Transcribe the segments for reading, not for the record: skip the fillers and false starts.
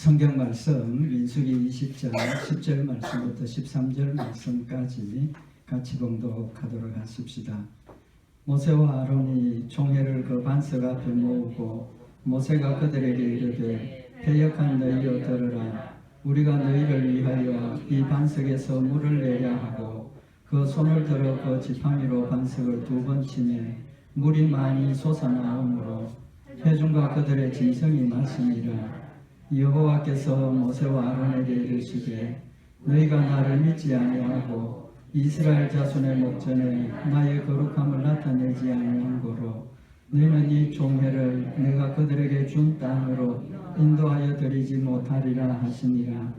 성경 말씀 민수기 20장 10절 말씀부터 13절 말씀까지 같이 봉독하도록 하십시다. 모세와 아론이 총회를 그 반석 앞에 모으고 모세가 그들에게 이르되 패역한 너희여 들으라. 우리가 너희를 위하여 이 반석에서 물을 내려 하고 그 손을 들어 그 지팡이로 반석을 2번 치매 물이 많이 솟아나오므로 회중과 그들의 짐승이 마시니라. 여호와께서 모세와 아론에게 이르시되 너희가 나를 믿지 아니하고 이스라엘 자손의 목전에 나의 거룩함을 나타내지 아니한 고로 너희는 이 종회를 내가 그들에게 준 땅으로 인도하여 드리지 못하리라 하시니라.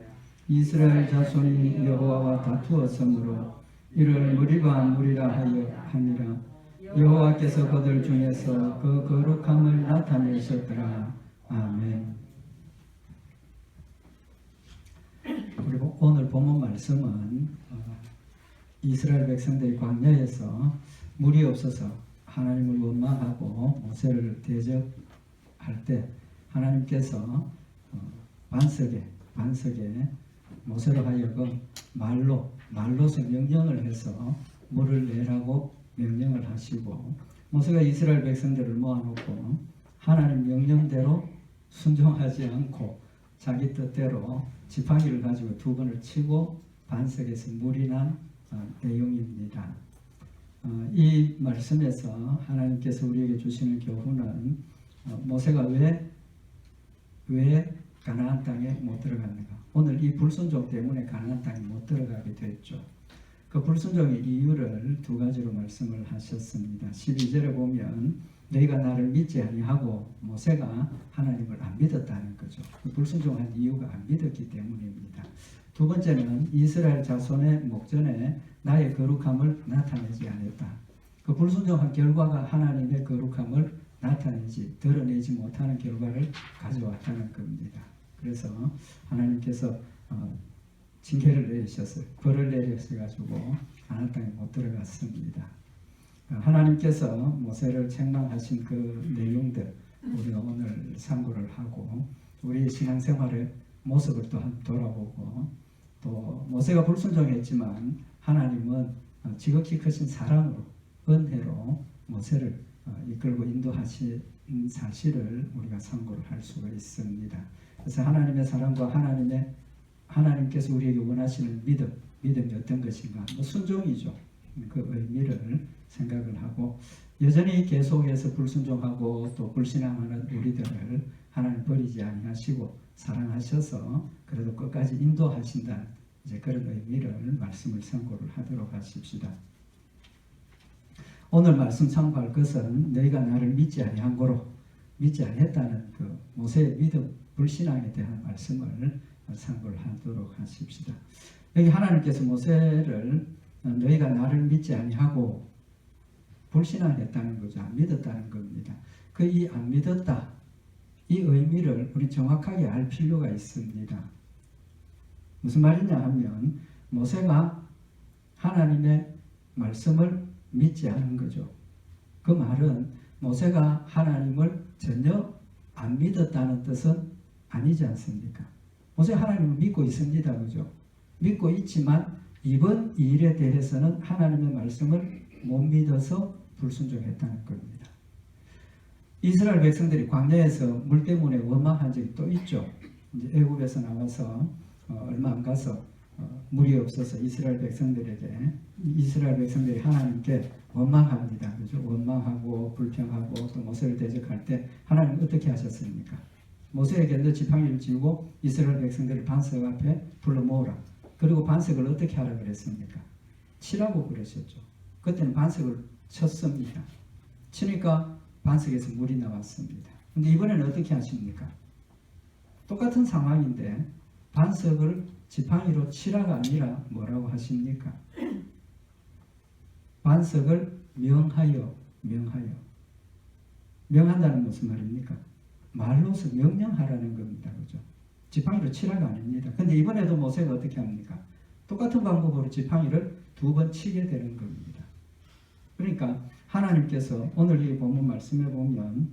이스라엘 자손이 여호와와 다투었으므로 이를 무리바 무리라 하여 하니라. 여호와께서 그들 중에서 그 거룩함을 나타내셨더라. 아멘. 그리고 오늘 본문 말씀은 이스라엘 백성들이 광야에서 물이 없어서 하나님을 원망하고 모세를 대적할 때 하나님께서 반석에 모세로 하여금 말로서 명령을 해서 물을 내라고 명령을 하시고 모세가 이스라엘 백성들을 모아놓고 하나님 명령대로 순종하지 않고 자기 뜻대로 지팡이를 가지고 2번을 치고 반석에서 물이 난 내용입니다. 이 말씀에서 하나님께서 우리에게 주시는 교훈은 모세가 왜 가나안 땅에 못 들어갔는가? 오늘 이 불순종 때문에 가나안 땅에 못 들어가게 됐죠. 그 불순종의 이유를 2가지로 말씀을 하셨습니다. 12절에 보면 너희가 나를 믿지 아니하고 모세가 하나님을 안 믿었다는 거죠. 불순종한 이유가 안 믿었기 때문입니다. 2번째는 이스라엘 자손의 목전에 나의 거룩함을 나타내지 않았다. 그 불순종한 결과가 하나님의 거룩함을 드러내지 못하는 결과를 가져왔다는 겁니다. 그래서 하나님께서 징계를 내리셨어요. 벌을 내리셔가지고 가나안 땅에 못 들어갔습니다. 하나님께서 모세를 책망하신 그 내용들 우리가 오늘 참고를 하고 우리 신앙생활의 모습을 또 돌아보고 또 모세가 불순종했지만 하나님은 지극히 크신 사랑으로 은혜로 모세를 이끌고 인도하신 사실을 우리가 참고를 할 수가 있습니다. 그래서 하나님의 사랑과 하나님께서 우리에게 원하시는 믿음이 어떤 것인가? 순종이죠. 그 의미를 생각을 하고 여전히 계속해서 불순종하고 또 불신앙하는 우리들을 하나님 버리지 아니하시고 사랑하셔서 그래도 끝까지 인도하신다는 이제 그런 의미를 말씀을 참고를 하도록 하십시다. 오늘 말씀 참고할 것은 너희가 나를 믿지 아니한 고로 믿지 아니했다는 그 모세의 믿음 불신앙에 대한 말씀을 참고를 하도록 하십시다. 여기 하나님께서 모세를 너희가 나를 믿지 아니하고 불신앙했다는 거죠. 안 믿었다는 겁니다. 그 이 안 믿었다 이 의미를 우리 정확하게 알 필요가 있습니다. 무슨 말이냐 하면 모세가 하나님의 말씀을 믿지 않은 거죠. 그 말은 모세가 하나님을 전혀 안 믿었다는 뜻은 아니지 않습니까? 모세 하나님을 믿고 있습니다. 그죠? 믿고 있지만 이번 일에 대해서는 하나님의 말씀을 못 믿어서 불순종했다는 겁니다. 이스라엘 백성들이 광야에서 물 때문에 원망한 적이 또 있죠. 이제 애굽에서 나와서 얼마 안 가서 물이 없어서 이스라엘 백성들이 하나님께 원망합니다. 그죠? 원망하고 불평하고 또 모세를 대적할 때 하나님 어떻게 하셨습니까? 모세에게 너 지팡이를 쥐고 이스라엘 백성들을 반석 앞에 불러 모으라. 그리고 반석을 어떻게 하라고 그랬습니까? 치라고 그러셨죠. 그때는 반석을 쳤습니다. 치니까 반석에서 물이 나왔습니다. 근데 이번에는 어떻게 하십니까? 똑같은 상황인데 반석을 지팡이로 치라가 아니라 뭐라고 하십니까? 반석을 명한다는 무슨 말입니까? 말로서 명령하라는 겁니다. 그죠? 지팡이로 치라가 아닙니다. 근데 이번에도 모세가 어떻게 합니까? 똑같은 방법으로 지팡이를 2번 치게 되는 겁니다. 그러니까 하나님께서 오늘 이 본문 말씀에 보면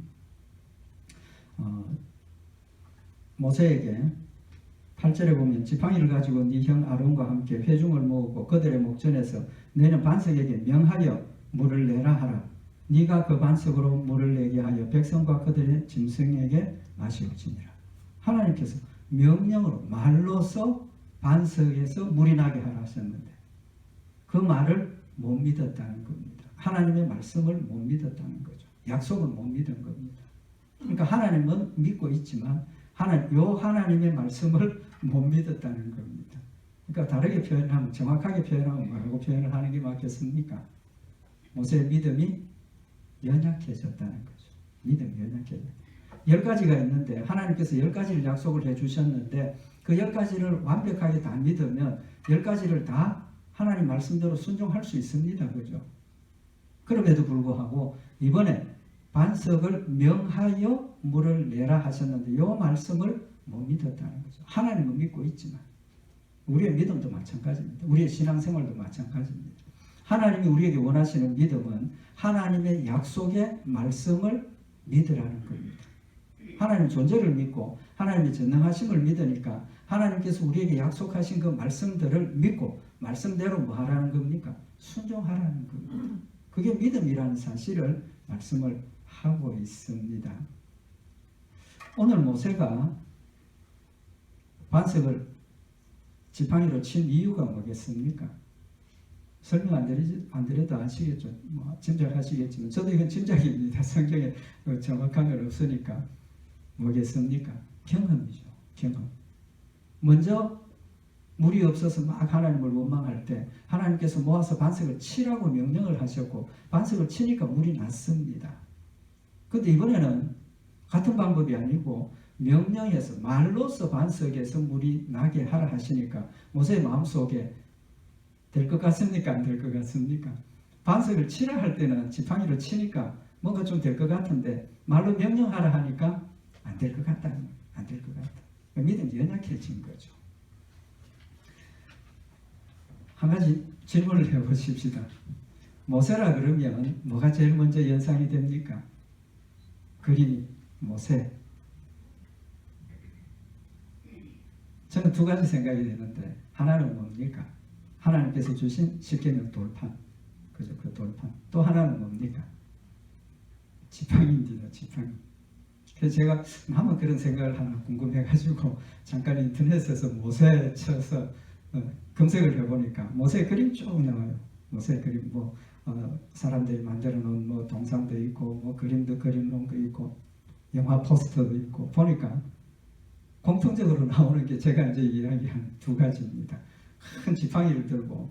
모세에게 8절에 보면 지팡이를 가지고 네 형 아론과 함께 회중을 모으고 그들의 목전에서 너는 반석에게 명하여 물을 내라 하라. 네가 그 반석으로 물을 내게 하여 백성과 그들의 짐승에게 마시올지니라. 하나님께서 명령으로 말로서 반석에서 물이 나게 하라 하셨는데 그 말을 못 믿었다는 겁니다. 하나님의 말씀을 못 믿었다는 거죠. 약속을 못 믿은 겁니다. 그러니까 하나님은 믿고 있지만 하나님의 말씀을 못 믿었다는 겁니다. 그러니까 다르게 표현하면, 정확하게 표현하면 뭐라고 표현을 하는 게 맞겠습니까? 모세의 믿음이 연약해졌다는 거죠. 믿음이 연약해졌다. 10가지가 있는데 하나님께서 10가지를 약속을 해주셨는데 그 10가지를 완벽하게 다 믿으면 10가지를 다 하나님 말씀대로 순종할 수 있습니다. 그죠? 그럼에도 불구하고 이번에 반석을 명하여 물을 내라 하셨는데 이 말씀을 못 믿었다는 거죠. 하나님은 믿고 있지만 우리의 믿음도 마찬가지입니다. 우리의 신앙생활도 마찬가지입니다. 하나님이 우리에게 원하시는 믿음은 하나님의 약속의 말씀을 믿으라는 겁니다. 하나님 존재를 믿고 하나님의 전능하심을 믿으니까 하나님께서 우리에게 약속하신 그 말씀들을 믿고 말씀대로 뭐 하라는 겁니까? 순종하라는 겁니다. 그게 믿음이라는 사실을 말씀을 하고 있습니다. 오늘 모세가 반석을 지팡이로 친 이유가 뭐겠습니까? 설명 안 드려도 아시겠죠. 뭐 짐작하시겠지만 저도 이건 짐작입니다. 성경에 정확한 건 없으니까. 뭐겠습니까? 경험이죠. 경험. 먼저 물이 없어서 막 하나님을 원망할 때 하나님께서 모아서 반석을 치라고 명령을 하셨고 반석을 치니까 물이 났습니다. 그런데 이번에는 같은 방법이 아니고 명령해서 말로서 반석에서 물이 나게 하라 하시니까 모세의 마음속에 될 것 같습니까? 안 될 것 같습니까? 반석을 치라 할 때는 지팡이로 치니까 뭔가 좀 될 것 같은데 말로 명령하라 하니까 안 될 것 같다. 안 될 것 같다. 믿음이 연약해진 거죠. 한 가지 질문을 해보십시다. 모세라 그러면 뭐가 제일 먼저 연상이 됩니까? 그림이 모세. 저는 두 가지 생각이 되는데 하나는 뭡니까? 하나님께서 주신 십계명 돌판. 그죠? 그 돌판. 또 하나는 뭡니까? 지팡이입니다. 지팡이. 그래서 제가 한번 그런 생각을 하나 궁금해가지고 잠깐 인터넷에서 모세 쳐서 검색을 해보니까 모세 그림 쭉 나와요. 모세 그림 사람들이 만들어 놓은 동상도 있고 그림도 그려놓은 거 있고 영화 포스터도 있고 보니까 공통적으로 나오는 게 제가 이제 이야기한 두 가지입니다. 큰 지팡이를 들고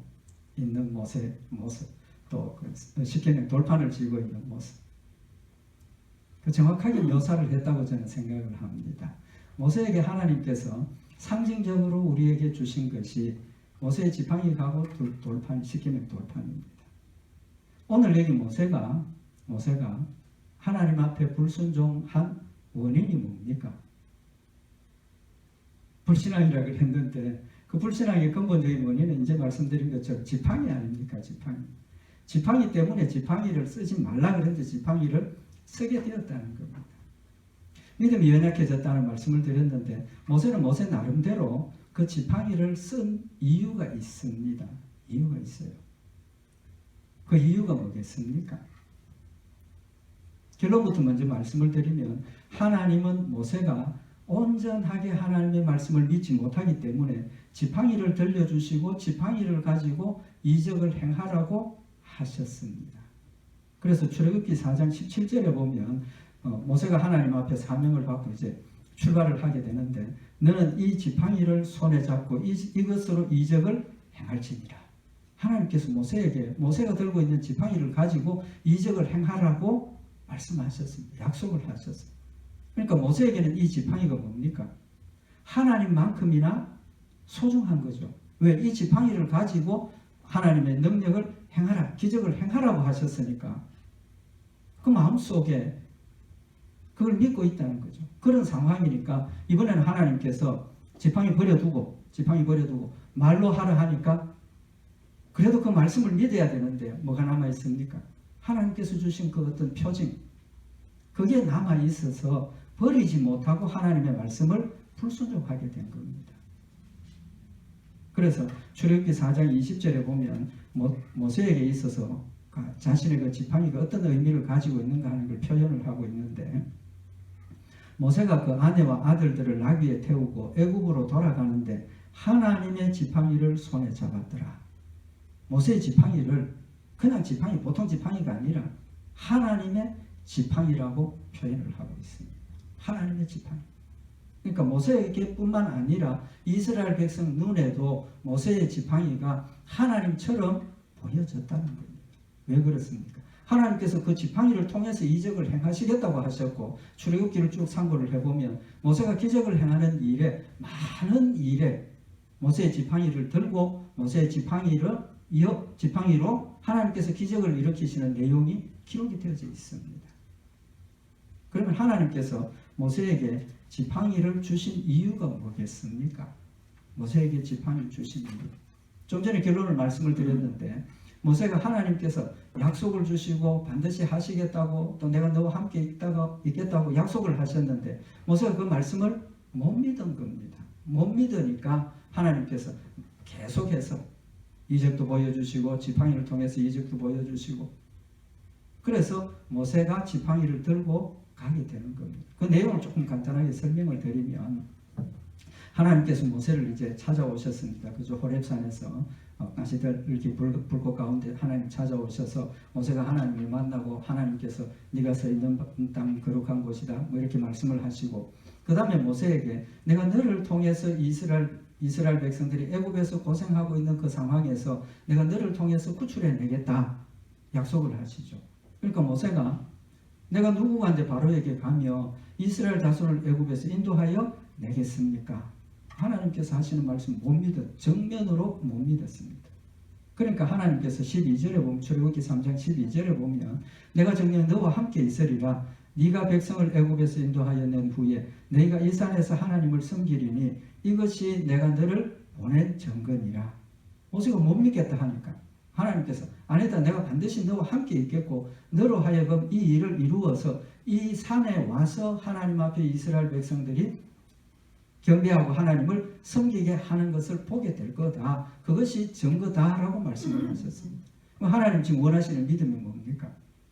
있는 모세 모습, 또 십계명 돌판을 쥐고 있는 모습. 정확하게 묘사를 했다고 저는 생각을 합니다. 모세에게 하나님께서 상징적으로 우리에게 주신 것이 모세의 지팡이 가고 돌판, 십계명 돌판입니다. 오늘 여기 모세가 하나님 앞에 불순종한 원인이 뭡니까? 불신앙이라고 했는데 그 불신앙의 근본적인 원인은 이제 말씀드린 것처럼 지팡이 아닙니까? 지팡이 때문에 지팡이를 쓰지 말라 그랬는데 지팡이를 쓰게 되었다는 겁니다. 믿음이 연약해졌다는 말씀을 드렸는데 모세는 모세 나름대로 그 지팡이를 쓴 이유가 있습니다. 이유가 있어요. 그 이유가 뭐겠습니까? 결론부터 먼저 말씀을 드리면 하나님은 모세가 온전하게 하나님의 말씀을 믿지 못하기 때문에 지팡이를 들려주시고 지팡이를 가지고 이적을 행하라고 하셨습니다. 그래서 출애굽기 4장 17절에 보면 모세가 하나님 앞에 사명을 받고 이제 출발을 하게 되는데 너는 이 지팡이를 손에 잡고 이것으로 이적을 행할지니라. 하나님께서 모세에게 모세가 들고 있는 지팡이를 가지고 이적을 행하라고 말씀하셨습니다. 약속을 하셨습니다. 그러니까 모세에게는 이 지팡이가 뭡니까? 하나님만큼이나 소중한 거죠. 왜? 이 지팡이를 가지고 하나님의 능력을 행하라, 기적을 행하라고 하셨으니까 그 마음속에 그걸 믿고 있다는 거죠. 그런 상황이니까 이번에는 하나님께서 지팡이 버려두고 말로 하라 하니까 그래도 그 말씀을 믿어야 되는데 뭐가 남아있습니까? 하나님께서 주신 그 어떤 표징 그게 남아있어서 버리지 못하고 하나님의 말씀을 불순종하게 된 겁니다. 그래서 출애굽기 4장 20절에 보면 모세에게 있어서 자신의 그 지팡이가 어떤 의미를 가지고 있는가 하는 걸 표현을 하고 있는데, 모세가 그 아내와 아들들을 나귀에 태우고 애굽으로 돌아가는데 하나님의 지팡이를 손에 잡았더라. 모세의 지팡이를 그냥 지팡이, 보통 지팡이가 아니라 하나님의 지팡이라고 표현을 하고 있습니다. 하나님의 지팡이. 그러니까 모세에게뿐만 아니라 이스라엘 백성 눈에도 모세의 지팡이가 하나님처럼 보여졌다는 겁니다. 왜 그렇습니까? 하나님께서 그 지팡이를 통해서 이적을 행하시겠다고 하셨고, 출애굽기를 쭉 참고를 해보면 모세가 기적을 행하는 일에, 많은 일에 모세의 지팡이를 들고 모세의 지팡이로 하나님께서 기적을 일으키시는 내용이 기록이 되어져 있습니다. 그러면 하나님께서 모세에게 지팡이를 주신 이유가 뭐겠습니까? 모세에게 지팡이를 주신 이유. 좀 전에 결론을 말씀을 드렸는데, 모세가 하나님께서 약속을 주시고 반드시 하시겠다고, 또 내가 너와 함께 있겠다고 약속을 하셨는데 모세가 그 말씀을 못 믿은 겁니다. 못 믿으니까 하나님께서 계속해서 이적도 보여주시고 지팡이를 통해서 이적도 보여주시고, 그래서 모세가 지팡이를 들고 가게 되는 겁니다. 그 내용을 조금 간단하게 설명을 드리면, 하나님께서 모세를 이제 찾아오셨습니다. 그죠? 호렙산에서 가시들 이렇게 불꽃 가운데 하나님 찾아오셔서 모세가 하나님을 만나고, 하나님께서 네가 서 있는 땅 거룩한 곳이다 뭐 이렇게 말씀을 하시고, 그 다음에 모세에게 내가 너를 통해서 이스라엘 백성들이 애굽에서 고생하고 있는 그 상황에서 내가 너를 통해서 구출해내겠다 약속을 하시죠. 그러니까 모세가 내가 누구한테 바로에게 가며 이스라엘 자손을 애굽에서 인도하여 내겠습니까? 하나님께서 하시는 말씀 못 정면으로 못 믿었습니다. 그러니까 하나님께서 12절에 보면, 출애굽기 3장 12절에 보면 내가 정녕 너와 함께 있으리라. 네가 백성을 애굽에서 인도하여 낸 후에 너희가 이 산에서 하나님을 섬기리니 이것이 내가 너를 보낸 증거니라. 모세가 못 믿겠다 하니까 하나님께서 아니다, 내가 반드시 너와 함께 있겠고 너로 하여금 이 일을 이루어서 이 산에 와서 하나님 앞에 이스라엘 백성들이 경배하고 하나님을 섬기게 하는 것을 보게 될 거다. 그것이 증거다라고 말씀을 하셨습니다. 하나님 지금 원하시는 믿음이 뭡니까?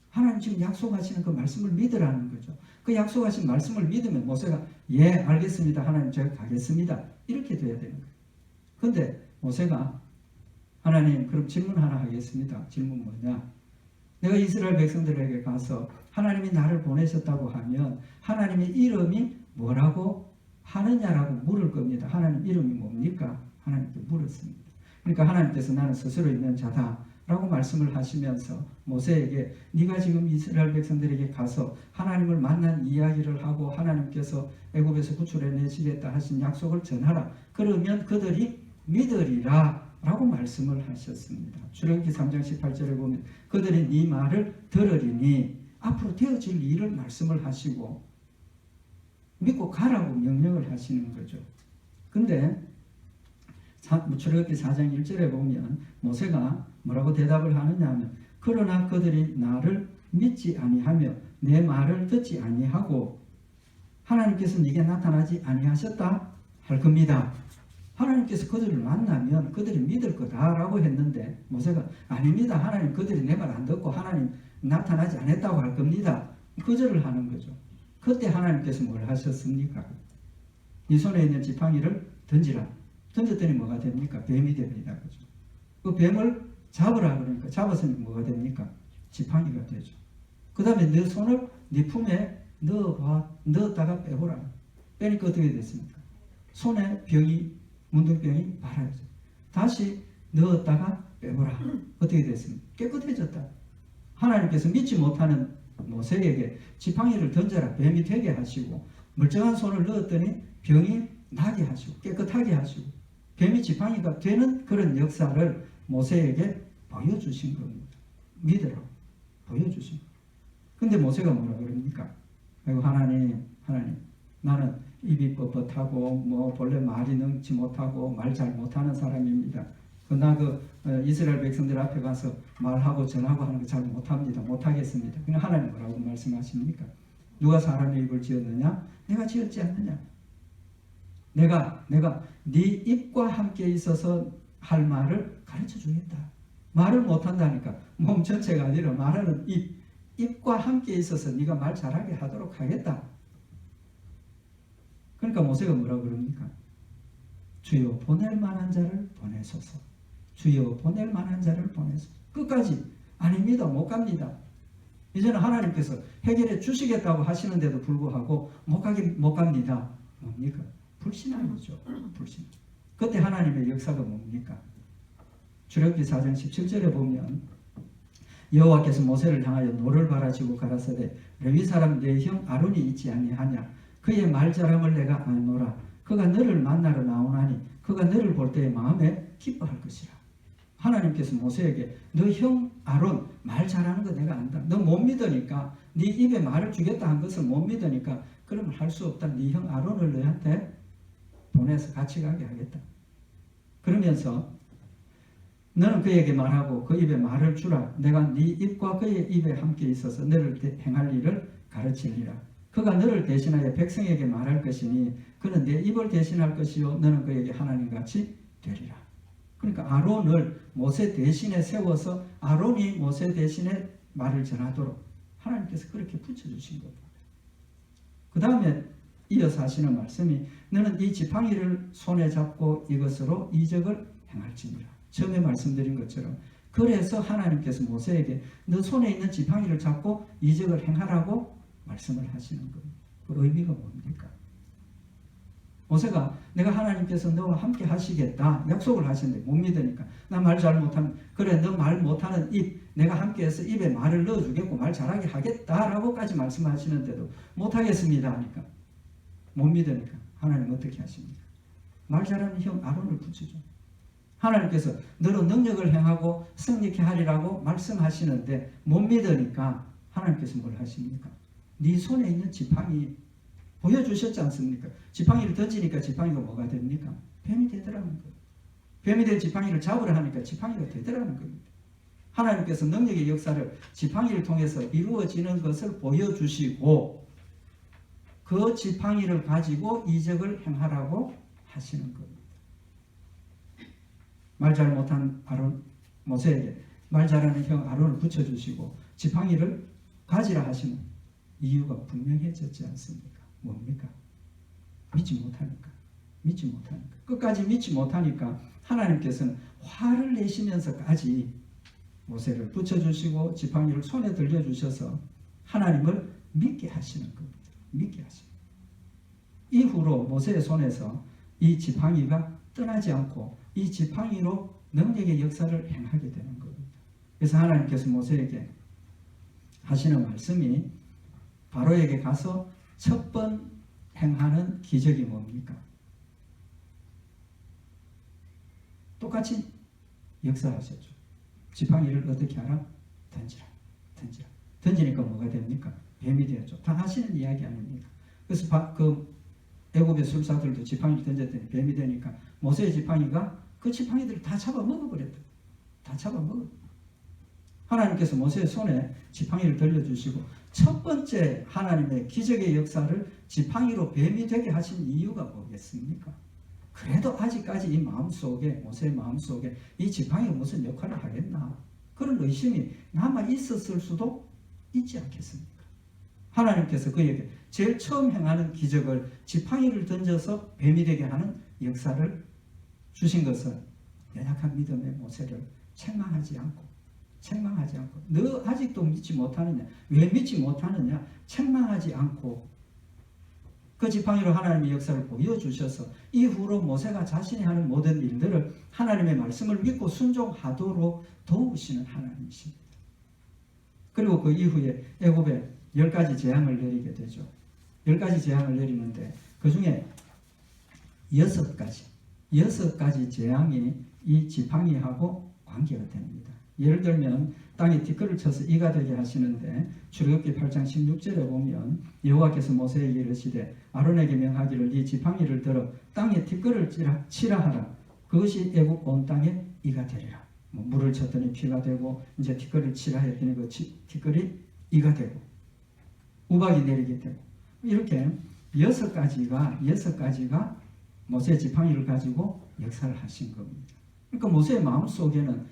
하나님 지금 약속하시는 그 말씀을 믿으라는 거죠. 그 약속하신 말씀을 믿으면 모세가 예 알겠습니다, 하나님 제가 가겠습니다, 이렇게 돼야 되는 거예요. 근데 모세가 하나님 그럼 질문 하나 하겠습니다. 질문 뭐냐? 내가 이스라엘 백성들에게 가서 하나님이 나를 보내셨다고 하면 하나님의 이름이 뭐라고 하느냐라고 물을 겁니다. 하나님 이름이 뭡니까? 하나님께 물었습니다. 그러니까 하나님께서 나는 스스로 있는 자다 라고 말씀을 하시면서 모세에게 네가 지금 이스라엘 백성들에게 가서 하나님을 만난 이야기를 하고 하나님께서 애굽에서 구출해내시겠다 하신 약속을 전하라. 그러면 그들이 믿으리라 라고 말씀을 하셨습니다. 출애굽기 3장 18절에 보면 그들이 네 말을 들으리니, 앞으로 되어질 일을 말씀을 하시고 믿고 가라고 명령을 하시는 거죠. 근데 출애굽기 4장 1절에 보면 모세가 뭐라고 대답을 하느냐 하면, 그러나 그들이 나를 믿지 아니하며 내 말을 듣지 아니하고 하나님께서 네게 나타나지 아니하셨다 할 겁니다. 하나님께서 그들을 만나면 그들이 믿을 거다라고 했는데 모세가 아닙니다, 하나님 그들이 내 말 안 듣고 하나님 나타나지 않았다고 할 겁니다. 거절을 하는 거죠. 그때 하나님께서 뭘 하셨습니까? 네 손에 있는 지팡이를 던지라. 던졌더니 뭐가 됩니까? 뱀이 됩니다. 그죠? 그 뱀을 잡으라 그러니까 잡았으니 뭐가 됩니까? 지팡이가 되죠. 그 다음에 내 손을 네 품에 넣었다가 빼보라. 빼니까 어떻게 됐습니까? 손에 문둥병이 말아야죠. 다시 넣었다가 빼보라. 어떻게 됐습니까? 깨끗해졌다. 하나님께서 믿지 못하는 모세에게 지팡이를 던져라 뱀이 되게 하시고, 멀쩡한 손을 넣었더니 병이 나게 하시고 깨끗하게 하시고 뱀이 지팡이가 되는 그런 역사를 모세에게 보여주신 겁니다. 믿으라고 보여주신 겁니다. 근데 모세가 뭐라 그럽니까? 아이고 하나님 나는 입이 뻣뻣하고 본래 말이 능치 못하고 말 잘 못하는 사람입니다. 이스라엘 백성들 앞에 가서 말하고 전하고 하는 거 잘 못합니다. 못하겠습니다. 그냥 하나님 뭐라고 말씀하십니까? 누가 사람의 입을 지었느냐? 내가 지었지 않느냐? 내가 네 입과 함께 있어서 할 말을 가르쳐 주겠다. 말을 못한다니까 몸 전체가 아니라 말하는 입과 함께 있어서 네가 말 잘하게 하도록 하겠다. 그러니까 모세가 뭐라고 그럽니까? 주여 보낼 만한 자를 보내소서. 주여 보낼 만한 자를 보내소서. 끝까지 아닙니다. 못 갑니다. 이제는 하나님께서 해결해 주시겠다고 하시는데도 불구하고 못 갑니다. 뭡니까? 불신앙이죠. 불신. 그때 하나님의 역사가 뭡니까? 출애굽기 4장 17절에 보면 여호와께서 모세를 향하여 노를 바라시고 가라사대 레위 사람 내 형 아론이 있지 아니하냐 그의 말잘함을 내가 아노라 그가 너를 만나러 나오나니 그가 너를 볼 때에 마음에 기뻐할 것이라. 하나님께서 모세에게 너 형 아론 말 잘하는 거 내가 안다. 너 못 믿으니까 네 입에 말을 주겠다 한 것을 못 믿으니까 그러면 할 수 없다. 네 형 아론을 너한테 보내서 같이 가게 하겠다. 그러면서 너는 그에게 말하고 그 입에 말을 주라. 내가 네 입과 그의 입에 함께 있어서 너를 행할 일을 가르치리라. 그가 너를 대신하여 백성에게 말할 것이니 그는 내 입을 대신할 것이요 너는 그에게 하나님같이 되리라. 그러니까 아론을 모세 대신에 세워서 아론이 모세 대신에 말을 전하도록 하나님께서 그렇게 붙여주신 겁니다. 그 다음에 이어서 하시는 말씀이 너는 이 지팡이를 손에 잡고 이것으로 이적을 행할지니라. 처음에 말씀드린 것처럼 그래서 하나님께서 모세에게 너 손에 있는 지팡이를 잡고 이적을 행하라고 말씀을 하시는 겁니다. 그 의미가 뭡니까? 모세가 내가 하나님께서 너와 함께 하시겠다 약속을 하시는데 못 믿으니까 나 말 잘 못하면 그래 너 말 못하는 입 내가 함께해서 입에 말을 넣어주겠고 말 잘하게 하겠다라고까지 말씀하시는데도 못하겠습니다 하니까 못 믿으니까 하나님 어떻게 하십니까? 말 잘하는 형 아론을 붙이죠. 하나님께서 너로 능력을 행하고 승리케 하리라고 말씀하시는데 못 믿으니까 하나님께서 뭘 하십니까? 네 손에 있는 지팡이 보여주셨지 않습니까? 지팡이를 던지니까 지팡이가 뭐가 됩니까? 뱀이 되더라는 거예요. 뱀이 된 지팡이를 잡으려 하니까 지팡이가 되더라는 겁니다. 하나님께서 능력의 역사를 지팡이를 통해서 이루어지는 것을 보여주시고 그 지팡이를 가지고 이적을 행하라고 하시는 겁니다. 말 잘 못한 아론 모세에게 말 잘하는 형 아론을 붙여주시고 지팡이를 가지라 하시는 이유가 분명해졌지 않습니까? 뭡니까? 믿지 못하니까. 끝까지 믿지 못하니까 하나님께서는 화를 내시면서까지 모세를 붙여주시고 지팡이를 손에 들려주셔서 하나님을 믿게 하시는 겁니다. 믿게 하시는. 이후로 모세의 손에서 이 지팡이가 떠나지 않고 이 지팡이로 능력의 역사를 행하게 되는 겁니다. 그래서 하나님께서 모세에게 하시는 말씀이 바로에게 가서 첫 번 행하는 기적이 뭡니까? 똑같이 역사하셨죠. 지팡이를 어떻게 하라? 던지라. 던지니까 뭐가 됩니까? 뱀이 되었죠. 다 하시는 이야기 아닙니까? 그래서 애굽의 술사들도 지팡이를 던졌더니 뱀이 되니까 모세의 지팡이가 그 지팡이들을 다 잡아먹어버렸다. 하나님께서 모세의 손에 지팡이를 들려주시고 첫 번째 하나님의 기적의 역사를 지팡이로 뱀이 되게 하신 이유가 뭐겠습니까? 그래도 아직까지 이 마음속에 모세의 마음속에 이 지팡이가 무슨 역할을 하겠나 그런 의심이 남아 있었을 수도 있지 않겠습니까? 하나님께서 그에게 제일 처음 행하는 기적을 지팡이를 던져서 뱀이 되게 하는 역사를 주신 것은 연약한 믿음의 모세를 책망하지 않고 너 아직도 믿지 못하느냐? 왜 믿지 못하느냐? 책망하지 않고 그 지팡이로 하나님의 역사를 보여주셔서 이후로 모세가 자신이 하는 모든 일들을 하나님의 말씀을 믿고 순종하도록 도우시는 하나님이십니다. 그리고 그 이후에 애굽에 10가지 재앙을 내리게 되죠. 10가지 재앙을 내리는데 그 중에 6가지 재앙이 이 지팡이하고 관계가 됩니다. 예를 들면 땅에 티끌을 쳐서 이가 되게 하시는데 출애굽기 8장 16절에 보면 여호와께서 모세에게 이르시되 아론에게 명하기를 네 지팡이를 들어 땅에 티끌을 치라 하라. 그것이 애굽 온 땅에 이가 되리라. 물을 쳤더니 피가 되고 이제 티끌을 치라 했더니 그 티끌이 이가 되고 우박이 내리게 되고 이렇게 6가지가 모세의 지팡이를 가지고 역사를 하신 겁니다. 그러니까 모세의 마음속에는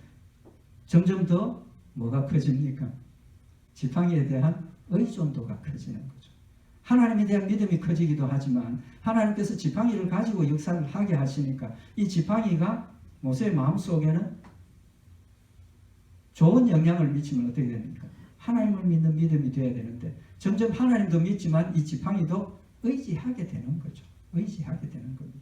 점점 더 뭐가 커집니까? 지팡이에 대한 의존도가 커지는 거죠. 하나님에 대한 믿음이 커지기도 하지만 하나님께서 지팡이를 가지고 역사를 하게 하시니까 이 지팡이가 모세의 마음속에는 좋은 영향을 미치면 어떻게 됩니까? 하나님을 믿는 믿음이 되어야 되는데 점점 하나님도 믿지만 이 지팡이도 의지하게 되는 거죠. 의지하게 되는 겁니다.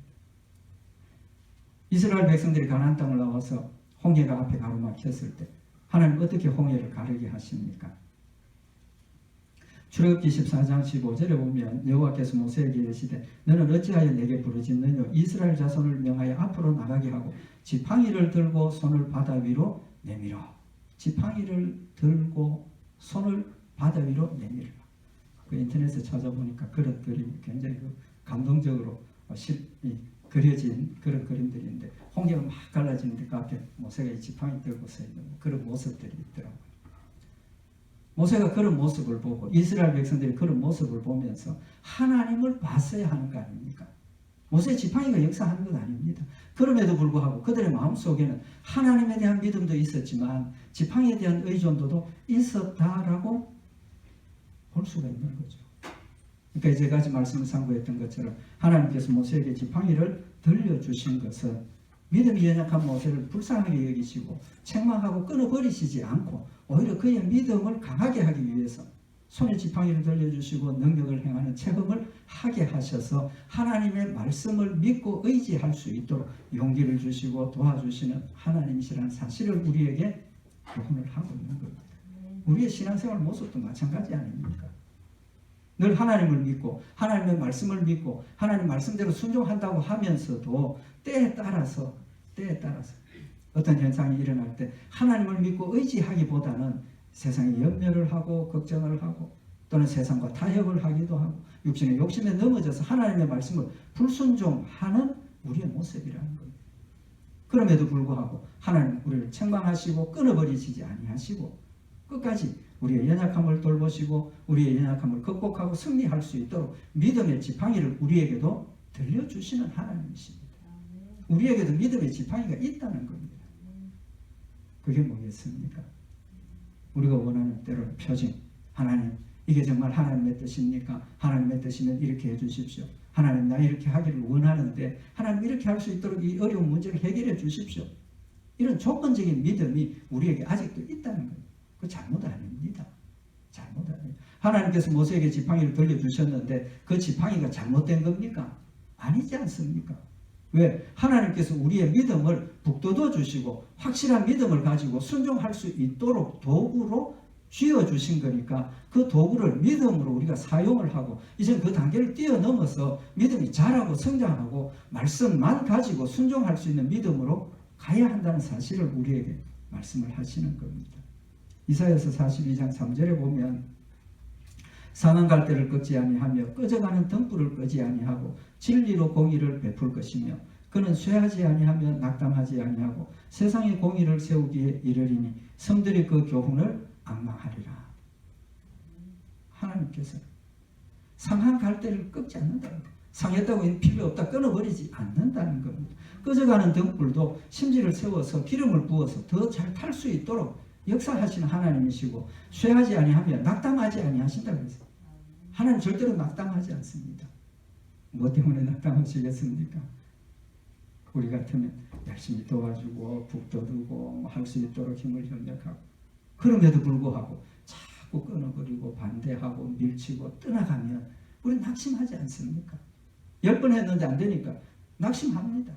이스라엘 백성들이 가나안 땅을 나와서 홍해가 앞에 가로막혔을 때 하나님 어떻게 홍해를 가르게 하십니까? 출애굽기 14장 15절에 보면 여호와께서 모세에게 이르시되 너는 어찌하여 내게 부르짖느냐 이스라엘 자손을 명하여 앞으로 나가게 하고 지팡이를 들고 손을 바다 위로 내밀어. 지팡이를 들고 손을 바다 위로 내밀어. 그 인터넷에 찾아보니까 그런 그림이 굉장히 감동적으로 그려진 그런 그림들인데 홍해가 막 갈라지는데 그 앞에 모세가 이 지팡이 들고 서 있는 그런 모습들이 있더라고요. 모세가 그런 모습을 보고 이스라엘 백성들이 그런 모습을 보면서 하나님을 봤어야 하는 거 아닙니까? 모세의 지팡이가 역사하는 것 아닙니다. 그럼에도 불구하고 그들의 마음속에는 하나님에 대한 믿음도 있었지만 지팡이에 대한 의존도도 있었다라고 볼 수가 있는 거죠. 그러니까 이제까지 말씀을 상고했던 것처럼 하나님께서 모세에게 지팡이를 들려주신 것은 믿음이 연약한 모세를 불쌍하게 여기시고 책망하고 끊어버리시지 않고 오히려 그의 믿음을 강하게 하기 위해서 손에 지팡이를 들려주시고 능력을 행하는 체험을 하게 하셔서 하나님의 말씀을 믿고 의지할 수 있도록 용기를 주시고 도와주시는 하나님이시라는 사실을 우리에게 교훈을 하고 있는 겁니다. 우리의 신앙생활 모습도 마찬가지 아닙니까? 늘 하나님을 믿고 하나님의 말씀을 믿고 하나님 말씀대로 순종한다고 하면서도 때에 따라서 어떤 현상이 일어날 때 하나님을 믿고 의지하기보다는 세상에 염려를 하고 걱정을 하고 또는 세상과 타협을 하기도 하고 육신의 욕심에 넘어져서 하나님의 말씀을 불순종하는 우리의 모습이라는 겁니다. 그럼에도 불구하고 하나님 우리를 책망하시고 끊어버리시지 아니하시고 끝까지 우리의 연약함을 돌보시고 우리의 연약함을 극복하고 승리할 수 있도록 믿음의 지팡이를 우리에게도 들려주시는 하나님이십니다. 우리에게도 믿음의 지팡이가 있다는 겁니다. 그게 뭐겠습니까? 우리가 원하는 때로는 표징. 하나님 이게 정말 하나님의 뜻입니까? 하나님의 뜻이면 이렇게 해주십시오. 하나님 나 이렇게 하기를 원하는데 하나님 이렇게 할 수 있도록 이 어려운 문제를 해결해 주십시오. 이런 조건적인 믿음이 우리에게 아직도 있다는 거예요. 그 잘못 아닙니다. 잘못 아닙니다. 하나님께서 모세에게 지팡이를 들려주셨는데 그 지팡이가 잘못된 겁니까? 아니지 않습니까? 왜? 하나님께서 우리의 믿음을 북돋워 주시고 확실한 믿음을 가지고 순종할 수 있도록 도구로 쥐어주신 거니까 그 도구를 믿음으로 우리가 사용을 하고 이제 그 단계를 뛰어넘어서 믿음이 자라고 성장하고 말씀만 가지고 순종할 수 있는 믿음으로 가야 한다는 사실을 우리에게 말씀을 하시는 겁니다. 이사야서 42장 3절에 보면 상한 갈대를 꺾지 아니하며 꺼져가는 등불을 끄지 아니하고 진리로 공의를 베풀 것이며 그는 쇠하지 아니하며 낙담하지 아니하고 세상의 공의를 세우기에 이르리니 성들이 그 교훈을 앙망하리라. 하나님께서 상한 갈대를 꺾지 않는다는 거예요. 상했다고 필요 없다 끊어버리지 않는다는 겁니다. 꺼져가는 등불도 심지를 세워서 기름을 부어서 더 잘 탈 수 있도록 역사하시는 하나님이시고 쇠하지 아니하며 낙담하지 아니하신다고 했어요. 하나님 절대로 낙담하지 않습니다. 뭐 때문에 낙담하시겠습니까? 우리 같으면 열심히 도와주고 북돋우고 할 수 있도록 힘을 협력하고 그럼에도 불구하고 자꾸 끊어버리고 반대하고 밀치고 떠나가면 우리 낙심하지 않습니까? 10번 했는데 안 되니까 낙심합니다.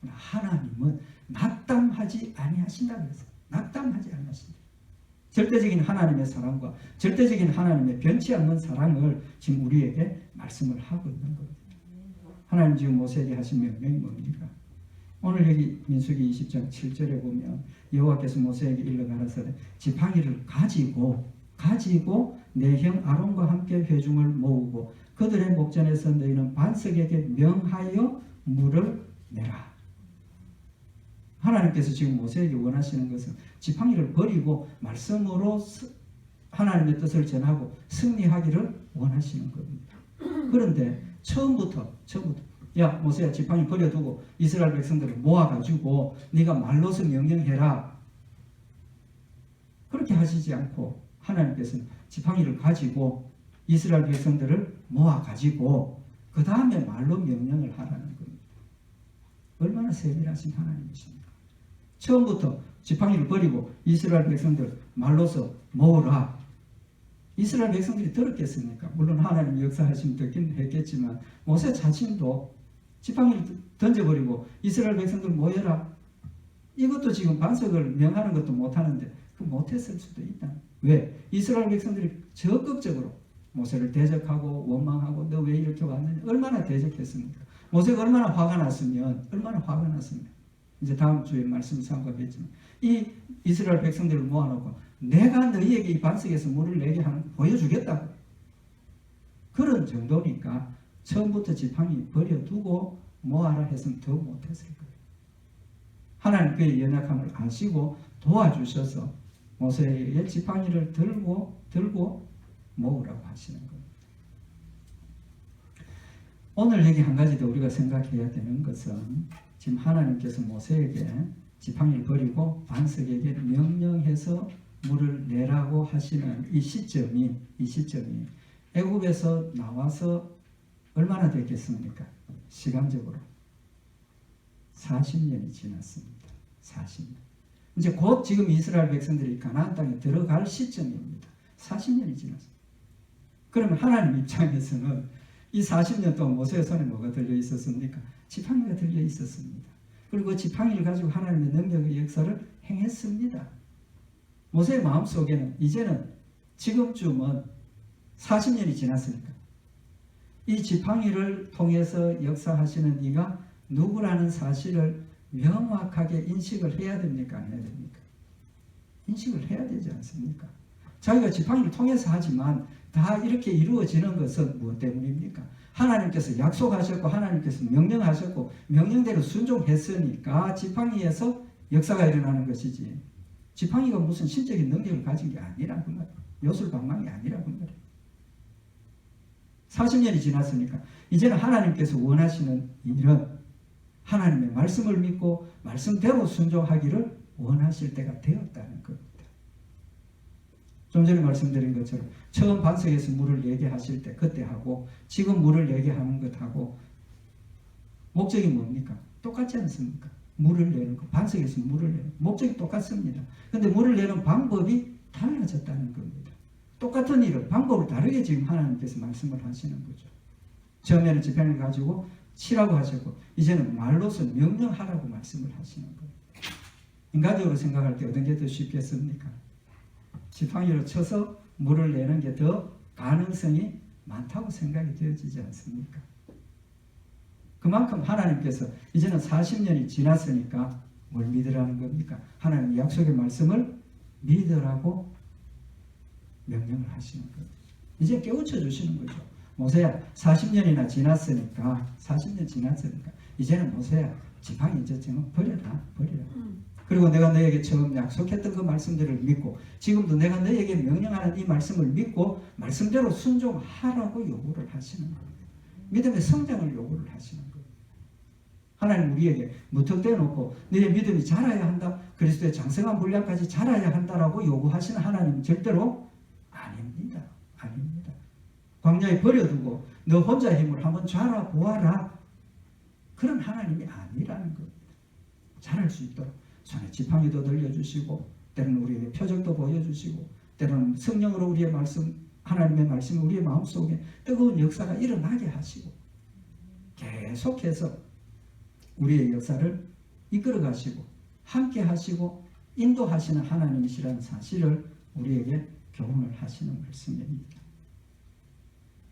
하나님은 낙담하지 아니하신다고 했어요. 낙담하지 않으신다. 절대적인 하나님의 사랑과 절대적인 하나님의 변치 않는 사랑을 지금 우리에게 말씀을 하고 있는 겁니다. 하나님 지금 모세에게 하신 명령이 뭡니까? 오늘 여기 민수기 20장 7절에 보면 여호와께서 모세에게 일러 가라사대 지팡이를 가지고 내 형 아론과 함께 회중을 모으고 그들의 목전에서 너희는 반석에게 명하여 물을 내라. 하나님께서 지금 모세에게 원하시는 것은 지팡이를 버리고 말씀으로 하나님의 뜻을 전하고 승리하기를 원하시는 겁니다. 그런데 처음부터 야 모세야 지팡이 버려두고 이스라엘 백성들을 모아가지고 네가 말로서 명령해라. 그렇게 하시지 않고 하나님께서는 지팡이를 가지고 이스라엘 백성들을 모아가지고 그 다음에 말로 명령을 하라는 겁니다. 얼마나 세밀하신 하나님이십니까? 처음부터 지팡이를 버리고 이스라엘 백성들 말로서 모으라. 이스라엘 백성들이 들었겠습니까? 물론 하나님 역사하시면 듣긴 했겠지만 모세 자신도 지팡이를 던져버리고 이스라엘 백성들 모여라. 이것도 지금 반석을 명하는 것도 못하는데 그 못했을 수도 있다. 왜? 이스라엘 백성들이 적극적으로 모세를 대적하고 원망하고 너 왜 이렇게 왔느냐. 얼마나 대적했습니까? 모세가 얼마나 화가 났으면 이제 다음 주에 말씀 삼가겠지만 이 이스라엘 백성들을 모아놓고 내가 너희에게 이 반석에서 물을 내게 하는 거 보여주겠다고. 그런 정도니까 처음부터 지팡이 버려두고 모아라 했으면 더 못했을 거예요. 하나님 그의 연약함을 아시고 도와주셔서 모세에게 지팡이를 들고 모으라고 하시는 겁니다. 오늘 여기 한 가지 더 우리가 생각해야 되는 것은 지금 하나님께서 모세에게 지팡이를 버리고 반석에게 명령해서 물을 내라고 하시는 이 시점이 애굽에서 나와서 얼마나 됐겠습니까? 시간적으로 40년이 지났습니다. 40년. 이제 곧 지금 이스라엘 백성들이 가나안 땅에 들어갈 시점입니다. 40년이 지났습니다. 그러면 하나님 입장에서는 이 40년 동안 모세의 손에 뭐가 들려 있었습니까? 지팡이가 들려 있었습니다. 그리고 지팡이를 가지고 하나님의 능력의 역사를 행했습니다. 모세의 마음속에는 이제는 지금쯤은 40년이 지났으니까 이 지팡이를 통해서 역사하시는 이가 누구라는 사실을 명확하게 인식을 해야 됩니까? 안 해야 됩니까? 인식을 해야 되지 않습니까? 자기가 지팡이를 통해서 하지만 다 이렇게 이루어지는 것은 무엇 때문입니까? 하나님께서 약속하셨고 하나님께서 명령하셨고 명령대로 순종했으니까 지팡이에서 역사가 일어나는 것이지 지팡이가 무슨 신적인 능력을 가진 게 아니라 그 말이에요. 요술방망이 아니라 그 말이에요. 40년이 지났으니까 이제는 하나님께서 원하시는 일은 하나님의 말씀을 믿고 말씀대로 순종하기를 원하실 때가 되었다는 겁니다. 좀 전에 말씀드린 것처럼 처음 반석에서 물을 내게 하실 때 그때 하고 지금 물을 내게 하는 것하고 목적이 뭡니까? 똑같지 않습니까? 물을 내는 거, 반석에서 물을 내는 목적이 똑같습니다. 그런데 물을 내는 방법이 달라졌다는 겁니다. 똑같은 일을 방법을 다르게 지금 하나님께서 말씀을 하시는 거죠. 처음에는 지팡이를 가지고 치라고 하셨고 이제는 말로서 명령하라고 말씀을 하시는 거예요. 인간적으로 생각할 때 어떤 게 더 쉽겠습니까? 지팡이로 쳐서 물을 내는 게 더 가능성이 많다고 생각이 되어지지 않습니까? 그만큼 하나님께서 이제는 40년이 지났으니까 뭘 믿으라는 겁니까? 하나님의 약속의 말씀을 믿으라고 명령을 하시는 거예요. 이제 깨우쳐 주시는 거죠. 모세야 40년이나 지났으니까 40년 지났으니까 이제는 모세야 지팡이 이제 지금 버려라. 그리고 내가 너에게 처음 약속했던 그 말씀들을 믿고 지금도 내가 너에게 명령하는 이 말씀을 믿고 말씀대로 순종하라고 요구를 하시는 거예요. 믿음의 성장을 요구를 하시는 거예요. 하나님 우리에게 무턱대어 놓고 너의 믿음이 자라야 한다. 그리스도의 장성한 분량까지 자라야 한다라고 요구하시는 하나님은 절대로 아닙니다. 아닙니다. 광야에 버려두고 너 혼자 힘을 한번 자라 보아라. 그런 하나님이 아니라는 겁니다. 자랄 수 있도록 손에 지팡이도 들려주시고 때로는 우리에게 표적도 보여주시고 때로는 성령으로 우리의 말씀 하나님의 말씀이 우리의 마음속에 뜨거운 역사가 일어나게 하시고 계속해서 우리의 역사를 이끌어 가시고 함께 하시고 인도하시는 하나님이시라는 사실을 우리에게 교훈을 하시는 말씀입니다.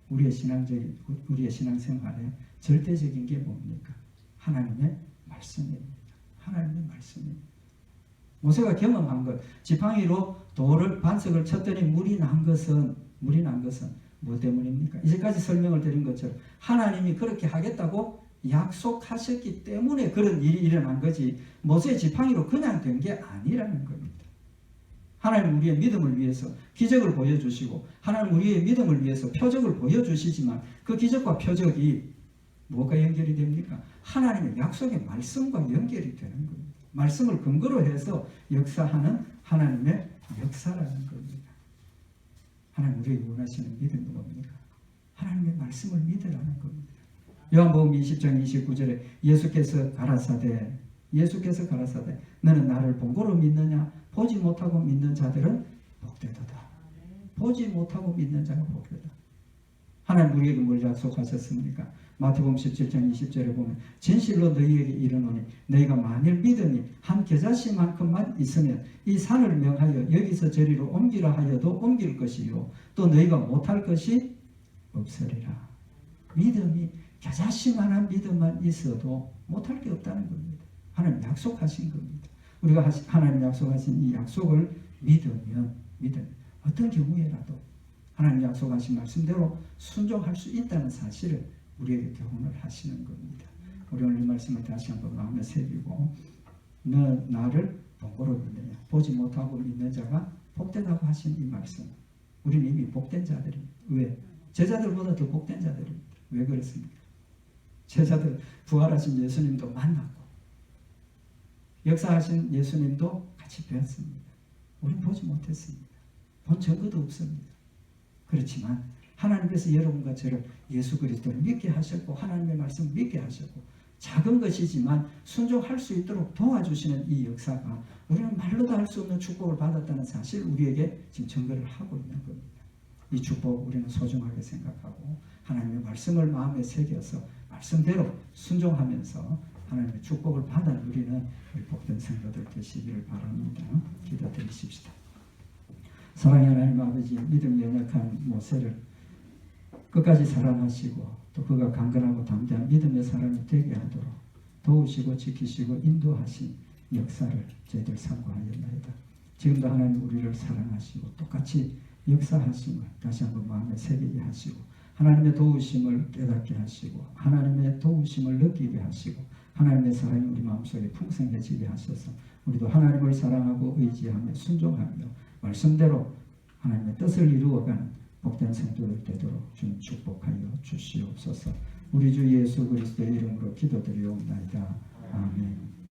우리의 신앙생활에 절대적인 게 뭡니까? 하나님의 말씀입니다. 하나님의 말씀입니다. 모세가 경험한 것, 지팡이로 돌을 반석을 쳤더니 물이 난 것은 뭐 때문입니까? 이제까지 설명을 드린 것처럼 하나님이 그렇게 하겠다고 약속하셨기 때문에 그런 일이 일어난 거지 모세의 지팡이로 그냥 된 게 아니라는 겁니다. 하나님 우리의 믿음을 위해서 기적을 보여주시고 하나님 우리의 믿음을 위해서 표적을 보여주시지만 그 기적과 표적이 뭐가 연결이 됩니까? 하나님의 약속의 말씀과 연결이 되는 겁니다. 말씀을 근거로 해서 역사하는 하나님의 역사라는 겁니다. 하나님 우리에게 원하시는 믿음이 뭡니까? 하나님의 말씀을 믿으라는 겁니다. 요한복음 20장 29절에 예수께서 가라사대 너는 나를 본고로 믿느냐? 보지 못하고 믿는 자들은 복되도다. 보지 못하고 믿는 자가 복되다. 하나님 우리에게 뭘 약속하셨습니까? 마태복음 17장 20절에 보면 진실로 너희에게 이르노니 너희가 만일 믿음이 한 겨자씨만큼만 있으면 이 산을 명하여 여기서 저리로 옮기라 하여도 옮길 것이요 또 너희가 못할 것이 없으리라. 믿음이 겨자씨만한 믿음만 있어도 못할 게 없다는 겁니다. 하나님 약속하신 겁니다. 우리가 하나님 약속하신 이 약속을 믿으면 어떤 경우에라도 하나님 약속하신 말씀대로 순종할 수 있다는 사실을 우리에게 교훈을 하시는 겁니다. 우리 오늘 이 말씀을 다시 한번 마음에 새기고 너 나를 본고로 믿느냐 보지 못하고 믿는 자가 복되다고 하신 이 말씀 우리는 이미 복된 자들입니다. 왜? 제자들보다 더 복된 자들입니다. 왜 그렇습니까? 제자들 부활하신 예수님도 만났고 역사하신 예수님도 같이 뵀습니다. 우리는 보지 못했습니다. 본 증거도 없습니다. 그렇지만 하나님께서 여러분과 저를 예수 그리스도를 믿게 하셨고 하나님의 말씀을 믿게 하셨고 작은 것이지만 순종할 수 있도록 도와주시는 이 역사가 우리는 말로도 할 수 없는 축복을 받았다는 사실 우리에게 지금 증거를 하고 있는 겁니다. 이 축복 우리는 소중하게 생각하고 하나님의 말씀을 마음에 새겨서 말씀대로 순종하면서 하나님의 축복을 받아 누리는 우리 복된 성도들 되시기를 바랍니다. 기도드리십시다. 사랑의 하나님 아버지 믿음 연약한 모세를 끝까지 사랑하시고 또 그가 강건하고 담대한 믿음의 사람이 되게 하도록 도우시고 지키시고 인도하신 역사를 저희들 상고하였나이다. 지금도 하나님 우리를 사랑하시고 똑같이 역사하심을 다시 한번 마음에 새기게 하시고 하나님의 도우심을 깨닫게 하시고 하나님의 도우심을 느끼게 하시고 하나님의 사랑이 우리 마음속에 풍성해지게 하셔서 우리도 하나님을 사랑하고 의지하며 순종하며 말씀대로 하나님의 뜻을 이루어가는 복된 성도들 되도록 주님 축복하여 주시옵소서. 우리 주 예수 그리스도의 이름으로 기도드리옵나이다. 아멘.